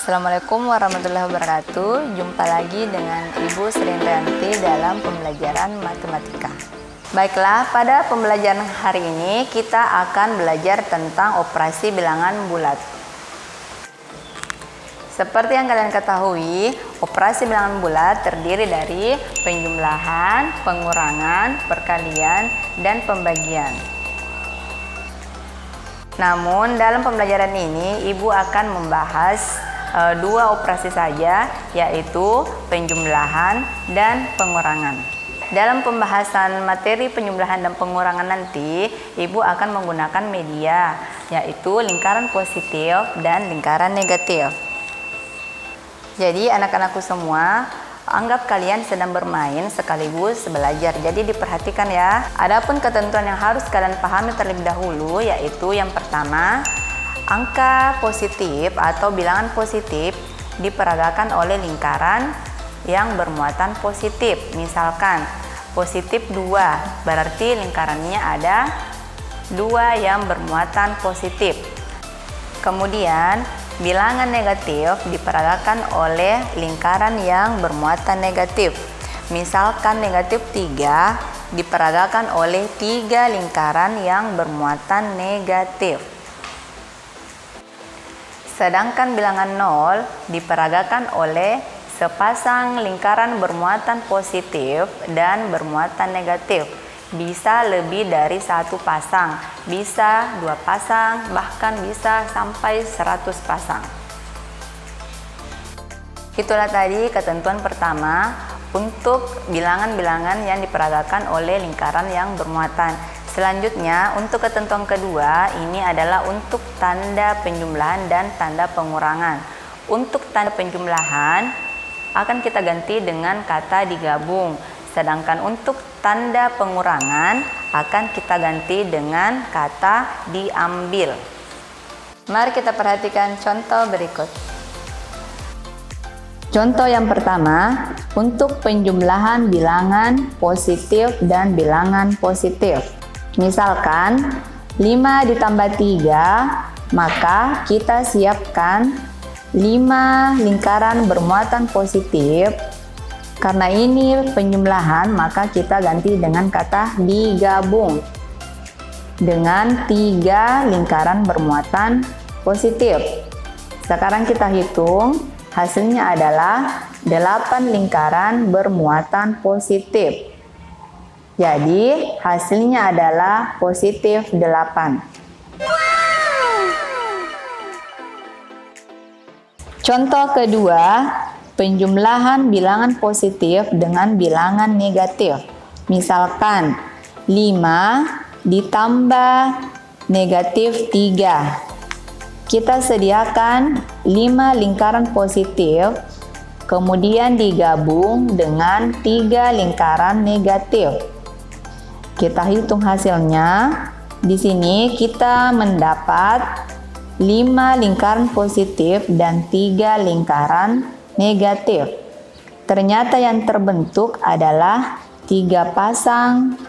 Assalamualaikum warahmatullahi wabarakatuh. Jumpa lagi dengan Ibu Sri Indrianti dalam pembelajaran matematika. Baiklah, pada pembelajaran hari ini kita akan belajar tentang operasi bilangan bulat. Seperti yang kalian ketahui, operasi bilangan bulat terdiri dari penjumlahan, pengurangan, perkalian, dan pembagian. Namun dalam pembelajaran ini Ibu akan membahas dua operasi saja, yaitu penjumlahan dan pengurangan. Dalam pembahasan materi penjumlahan dan pengurangan nanti, Ibu akan menggunakan media, yaitu lingkaran positif dan lingkaran negatif. Jadi anak-anakku semua, anggap kalian sedang bermain sekaligus belajar. Jadi diperhatikan ya. Adapun ketentuan yang harus kalian pahami terlebih dahulu, yaitu yang pertama, angka positif atau bilangan positif diperagakan oleh lingkaran yang bermuatan positif. Misalkan positif 2, berarti lingkarannya ada 2 yang bermuatan positif. Kemudian bilangan negatif diperagakan oleh lingkaran yang bermuatan negatif. Misalkan negatif 3 diperagakan oleh 3 lingkaran yang bermuatan negatif. Sedangkan bilangan 0 diperagakan oleh sepasang lingkaran bermuatan positif dan bermuatan negatif. Bisa lebih dari satu pasang, bisa 2 pasang, bahkan bisa sampai 100 pasang. Itulah tadi ketentuan pertama untuk bilangan-bilangan yang diperagakan oleh lingkaran yang bermuatan. Selanjutnya, untuk ketentuan kedua, ini adalah untuk tanda penjumlahan dan tanda pengurangan. Untuk tanda penjumlahan akan kita ganti dengan kata digabung. Sedangkan untuk tanda pengurangan akan kita ganti dengan kata diambil. Mari kita perhatikan contoh berikut. Contoh yang pertama, untuk penjumlahan bilangan positif dan bilangan positif. Misalkan 5 ditambah 3, maka kita siapkan 5 lingkaran bermuatan positif. Karena ini penjumlahan, maka kita ganti dengan kata digabung dengan 3 lingkaran bermuatan positif. Sekarang kita hitung, hasilnya adalah 8 lingkaran bermuatan positif. Jadi hasilnya adalah positif 8. Contoh kedua, penjumlahan bilangan positif dengan bilangan negatif. Misalkan 5 ditambah negatif 3. Kita sediakan 5 lingkaran positif, kemudian digabung dengan 3 lingkaran negatif. Kita hitung hasilnya. Di sini kita mendapat 5 lingkaran positif dan 3 lingkaran negatif. Ternyata yang terbentuk adalah 3 pasang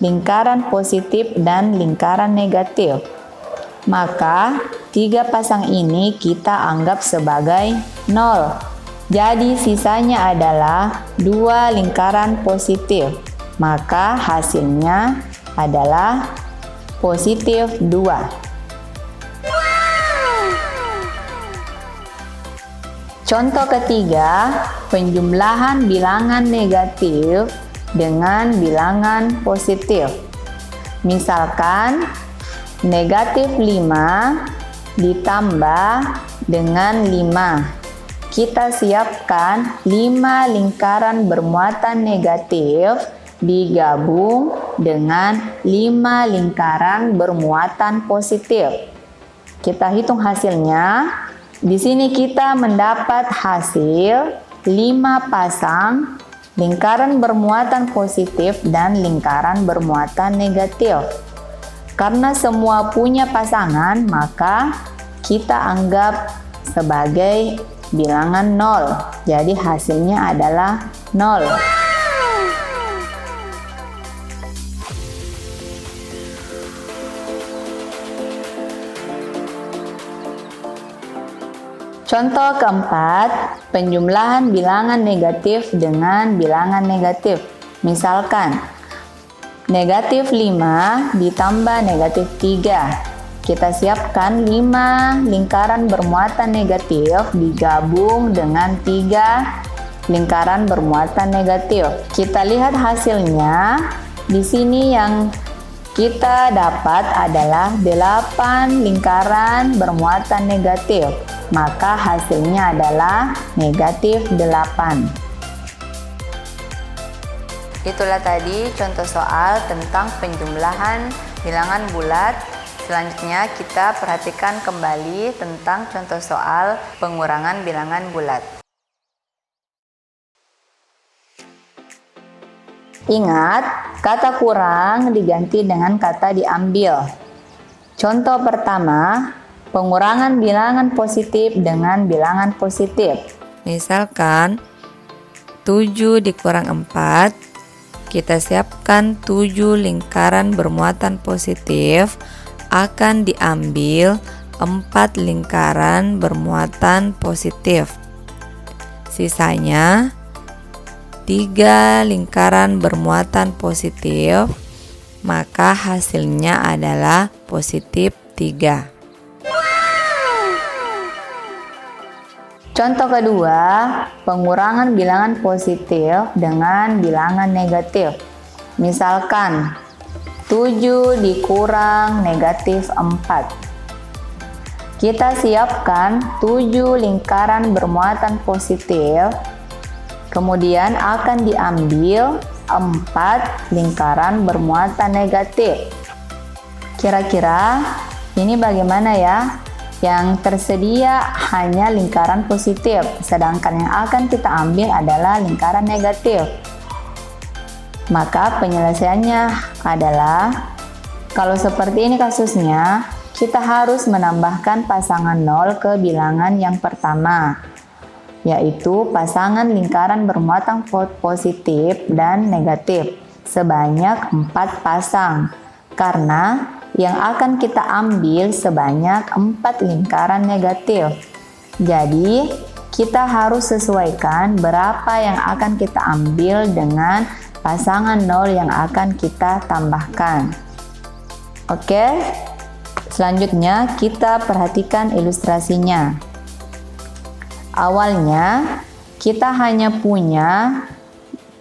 lingkaran positif dan lingkaran negatif. Maka 3 pasang ini kita anggap sebagai 0. Jadi sisanya adalah 2 lingkaran positif. Maka hasilnya adalah positif 2. Contoh ketiga, penjumlahan bilangan negatif dengan bilangan positif. Misalkan negatif 5 ditambah dengan 5. Kita siapkan 5 lingkaran bermuatan negatif digabung dengan 5 lingkaran bermuatan positif. Kita hitung hasilnya. Di sini kita mendapat hasil 5 pasang lingkaran bermuatan positif dan lingkaran bermuatan negatif. Karena semua punya pasangan, maka kita anggap sebagai bilangan 0. Jadi hasilnya adalah 0. Contoh keempat, penjumlahan bilangan negatif dengan bilangan negatif. Misalkan, negatif 5 ditambah negatif 3. Kita siapkan 5 lingkaran bermuatan negatif digabung dengan 3 lingkaran bermuatan negatif. Kita lihat hasilnya. Di sini yang kita dapat adalah 8 lingkaran bermuatan negatif. Maka hasilnya adalah negatif 8. Itulah tadi contoh soal tentang penjumlahan bilangan bulat. Selanjutnya kita perhatikan kembali tentang contoh soal pengurangan bilangan bulat. Ingat, kata kurang diganti dengan kata diambil. Contoh pertama, pengurangan bilangan positif dengan bilangan positif. Misalkan 7 dikurang 4, kita siapkan 7 lingkaran bermuatan positif akan diambil 4 lingkaran bermuatan positif. Sisanya 3 lingkaran bermuatan positif, maka hasilnya adalah positif 3. Contoh kedua, pengurangan bilangan positif dengan bilangan negatif. Misalkan, 7 dikurang negatif 4. Kita siapkan 7 lingkaran bermuatan positif, kemudian akan diambil 4 lingkaran bermuatan negatif. Kira-kira ini bagaimana ya? Yang tersedia hanya lingkaran positif, sedangkan yang akan kita ambil adalah lingkaran negatif. Maka penyelesaiannya adalah, kalau seperti ini kasusnya, kita harus menambahkan pasangan 0 ke bilangan yang pertama, yaitu pasangan lingkaran bermuatan positif dan negatif sebanyak 4 pasang, karena yang akan kita ambil sebanyak 4 lingkaran negatif. Jadi, kita harus sesuaikan berapa yang akan kita ambil dengan pasangan 0 yang akan kita tambahkan. Oke, selanjutnya kita perhatikan ilustrasinya. Awalnya, kita hanya punya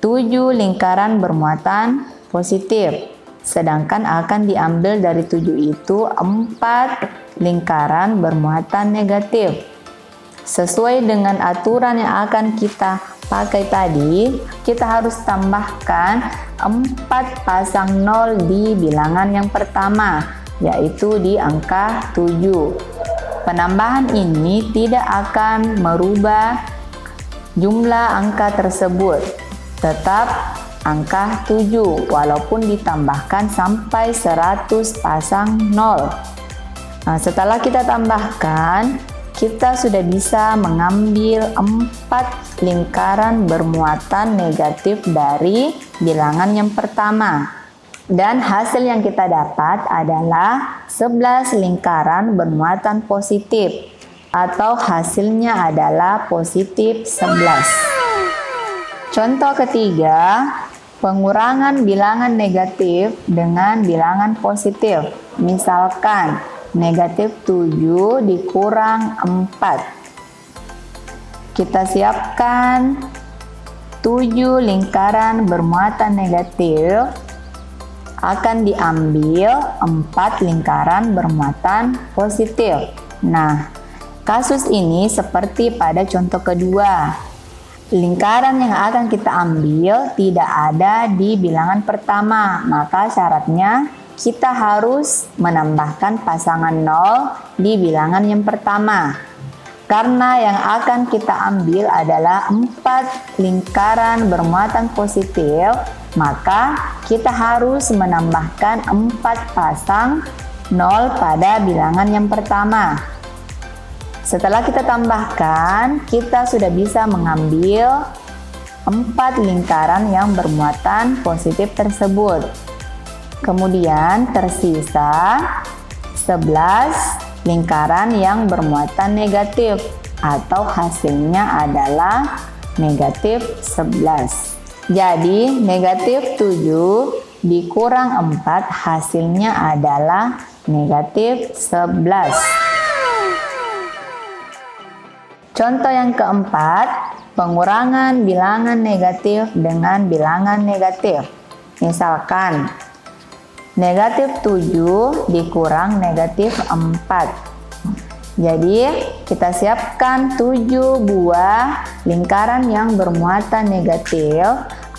7 lingkaran bermuatan positif. Sedangkan akan diambil dari 7 itu 4 lingkaran bermuatan negatif. Sesuai dengan aturan yang akan kita pakai tadi, kita harus tambahkan 4 pasang 0 di bilangan yang pertama, yaitu di angka 7. Penambahan ini tidak akan merubah jumlah angka tersebut, tetap angka 7 walaupun ditambahkan sampai 100 pasang 0. Nah, setelah kita tambahkan, kita sudah bisa mengambil 4 lingkaran bermuatan negatif dari bilangan yang pertama. Dan hasil yang kita dapat adalah 11 lingkaran bermuatan positif, atau hasilnya adalah positif 11. Contoh ketiga, pengurangan bilangan negatif dengan bilangan positif. Misalkan, negatif 7 dikurang 4. Kita siapkan 7 lingkaran bermuatan negatif, akan diambil 4 lingkaran bermuatan positif. Nah, kasus ini seperti pada contoh kedua. Lingkaran yang akan kita ambil tidak ada di bilangan pertama, maka syaratnya kita harus menambahkan pasangan 0 di bilangan yang pertama. Karena yang akan kita ambil adalah 4 lingkaran bermuatan positif, maka kita harus menambahkan 4 pasang 0 pada bilangan yang pertama. Setelah kita tambahkan, kita sudah bisa mengambil 4 lingkaran yang bermuatan positif tersebut. Kemudian tersisa 11 lingkaran yang bermuatan negatif. atau hasilnya adalah negatif 11. Jadi negatif 7 dikurang 4 hasilnya adalah negatif 11. Contoh yang keempat, pengurangan bilangan negatif dengan bilangan negatif. Misalkan, negatif 7 dikurang negatif 4. Jadi, kita siapkan 7 buah lingkaran yang bermuatan negatif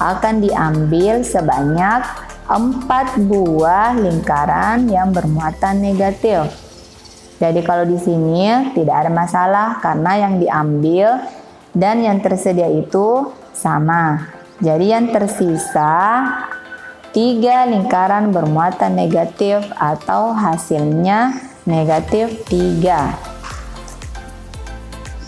akan diambil sebanyak 4 buah lingkaran yang bermuatan negatif. Jadi kalau di sini tidak ada masalah karena yang diambil dan yang tersedia itu sama. Jadi yang tersisa 3 lingkaran bermuatan negatif atau hasilnya negatif 3.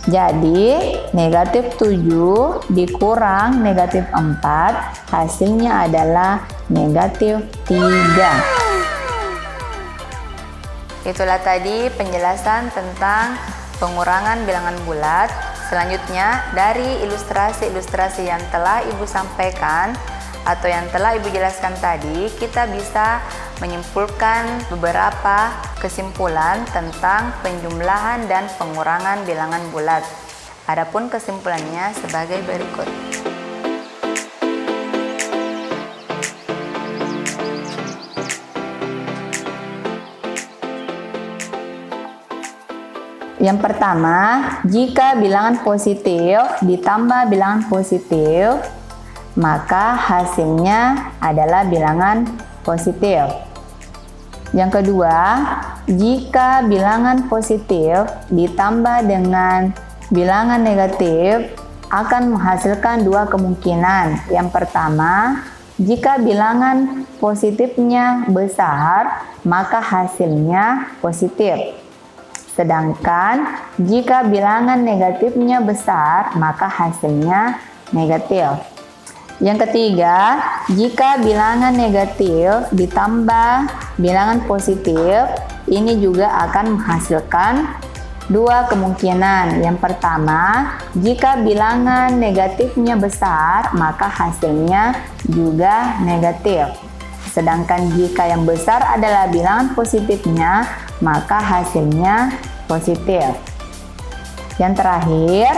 Jadi negatif 7 dikurang negatif 4 hasilnya adalah negatif 3. Itulah tadi penjelasan tentang pengurangan bilangan bulat. Selanjutnya dari ilustrasi-ilustrasi yang telah Ibu sampaikan atau yang telah Ibu jelaskan tadi, kita bisa menyimpulkan beberapa kesimpulan tentang penjumlahan dan pengurangan bilangan bulat. Adapun kesimpulannya sebagai berikut. Yang pertama, jika bilangan positif ditambah bilangan positif, maka hasilnya adalah bilangan positif. Yang kedua, jika bilangan positif ditambah dengan bilangan negatif akan menghasilkan 2 kemungkinan. Yang pertama, jika bilangan positifnya besar, maka hasilnya positif. Sedangkan jika bilangan negatifnya besar, maka hasilnya negatif. Yang ketiga, jika bilangan negatif ditambah bilangan positif, ini juga akan menghasilkan 2 kemungkinan. Yang pertama, jika bilangan negatifnya besar, maka hasilnya juga negatif. Sedangkan jika yang besar adalah bilangan positifnya, maka hasilnya positif. Yang terakhir,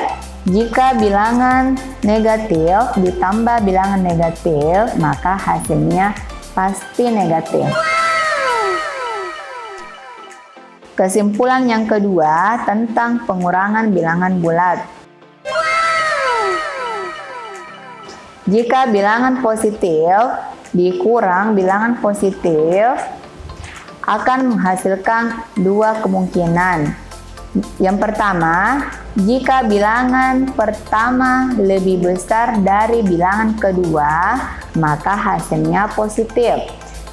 jika bilangan negatif ditambah bilangan negatif, maka hasilnya pasti negatif. Kesimpulan yang kedua tentang pengurangan bilangan bulat. Jika bilangan positif dikurang bilangan positif akan menghasilkan 2 kemungkinan. Yang pertama, jika bilangan pertama lebih besar dari bilangan kedua, maka hasilnya positif.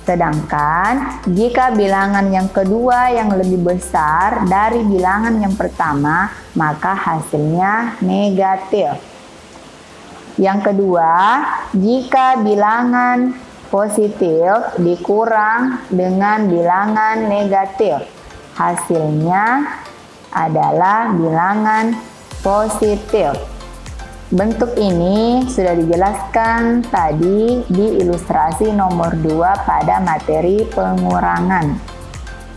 Sedangkan jika bilangan yang kedua yang lebih besar dari bilangan yang pertama, maka hasilnya negatif. Yang kedua, jika bilangan positif dikurang dengan bilangan negatif, hasilnya adalah bilangan positif. Bentuk ini sudah dijelaskan tadi di ilustrasi nomor 2 pada materi pengurangan.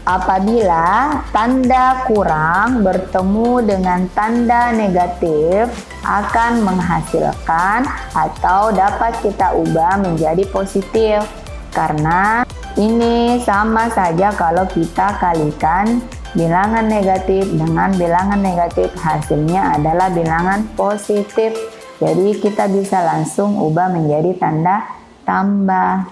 Apabila tanda kurang bertemu dengan tanda negatif akan menghasilkan atau dapat kita ubah menjadi positif. Karena ini sama saja kalau kita kalikan bilangan negatif dengan bilangan negatif, hasilnya adalah bilangan positif. Jadi kita bisa langsung ubah menjadi tanda tambah.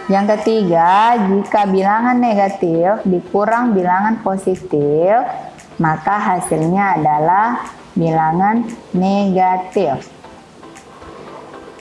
Yang ketiga, jika bilangan negatif dikurang bilangan positif, maka hasilnya adalah bilangan negatif.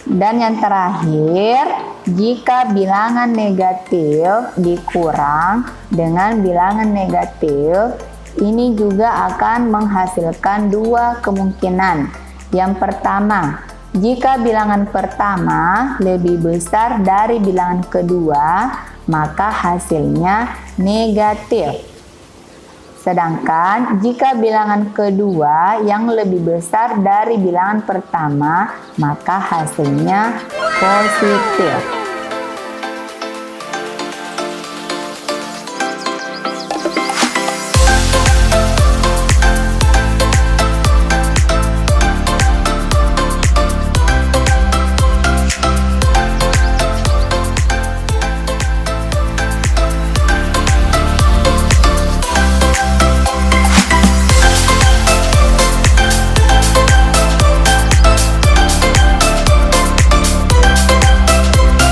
Dan yang terakhir, jika bilangan negatif dikurang dengan bilangan negatif, ini juga akan menghasilkan 2 kemungkinan. Yang pertama, jika bilangan pertama lebih besar dari bilangan kedua, maka hasilnya negatif. Sedangkan jika bilangan kedua yang lebih besar dari bilangan pertama, maka hasilnya positif.